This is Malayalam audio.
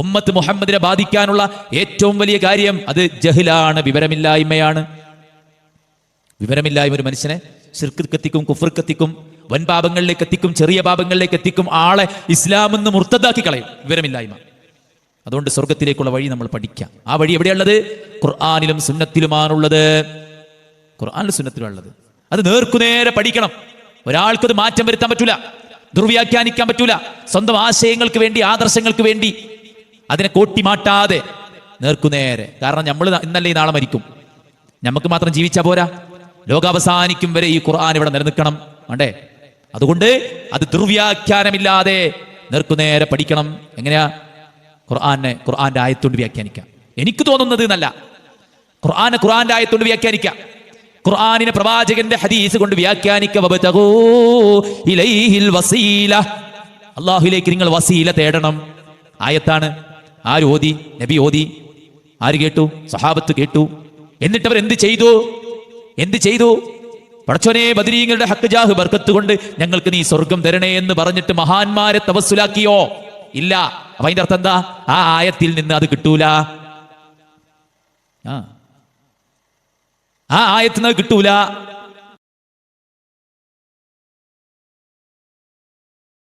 ഉമ്മത്ത് മുഹമ്മദിനെ ബാധിക്കാനുള്ള ഏറ്റവും വലിയ കാര്യം അത് ജഹ്ലാണ്, വിവരമില്ലായ്മയാണ്. വിവരമില്ലായ്മ ഒരു മനുഷ്യനെ ശിർക്ക് എത്തിക്കും, കുഫ്ർക്ക് എത്തിക്കും, വൻ പാപങ്ങളിലേക്ക് എത്തിക്കും, ചെറിയ പാപങ്ങളിലേക്ക് എത്തിക്കും, ആളെ ഇസ്ലാമെന്ന് മുർത്തദാക്കി കളയും വിവരമില്ലായ്മ. അതുകൊണ്ട് സ്വർഗത്തിലേക്കുള്ള വഴി നമ്മൾ പഠിക്കാം. ആ വഴി എവിടെയുള്ളത്? ഖുർആനിലും സുന്നത്തിലുമാണുള്ളത്. ഖുർആനിലും സുന്നത്തിലുള്ളത് അത് നേർക്കുനേരെ പഠിക്കണം. ഒരാൾക്കത് മാറ്റം വരുത്താൻ പറ്റൂല, ദുർവ്യാഖ്യാനിക്കാൻ പറ്റൂല. സ്വന്തം ആശയങ്ങൾക്ക് വേണ്ടി, ആദർശങ്ങൾക്ക് വേണ്ടി അതിനെ കോട്ടിമാട്ടാതെ നേർക്കുനേരെ. കാരണം നമ്മൾ ഇന്നല്ലേ നാളെ മരിക്കും, നമുക്ക് മാത്രം ജീവിച്ചാൽ പോരാ, ലോകാവസാനിക്കും വരെ ഈ ഖുർആൻ ഇവിടെ നിലനിൽക്കണം വേണ്ടേ? അതുകൊണ്ട് അത് ദുർവ്യാഖ്യാനമില്ലാതെ നേർക്കുനേരെ പഠിക്കണം. എങ്ങനെയാ? ഖുർആന്റെ ആയത്തോണ്ട് വ്യാഖ്യാനിക്കാം. എനിക്ക് തോന്നുന്നത് എന്നല്ല, ഖുർആന്റെ ആയത്തോണ്ട് വ്യാഖ്യാനിക്കാം. ഖുർആനിനെ പ്രവാചകന്റെ ഹദീസ് കൊണ്ട് വ്യാഖ്യാനിക്കുക. അല്ലാഹുവിലേക്ക് നിങ്ങൾ വസീല തേടണം. ആയത്താണ്. ആര് ഓതി? നബി ഓതി. ആര് കേട്ടു? സഹാബത്ത് കേട്ടു. എന്നിട്ട് അവർ എന്ത് ചെയ്തു? പടച്ചോനെ, ബദരീങ്ങളുടെ ഹക്ക് ജാഹ് ബർക്കത്ത് കൊണ്ട് ഞങ്ങൾക്ക് നീ സ്വർഗം തരണേ എന്ന് പറഞ്ഞിട്ട് മഹാന്മാരെ തവസ്സുലാക്കിയോ? ഇല്ല. അപ്പൊ അതിന്റെ അർത്ഥം എന്താ? ആ ആയത്തിൽ നിന്ന് അത് കിട്ടൂല. ആ ആയത്തിൽ നിന്ന് കിട്ടൂല.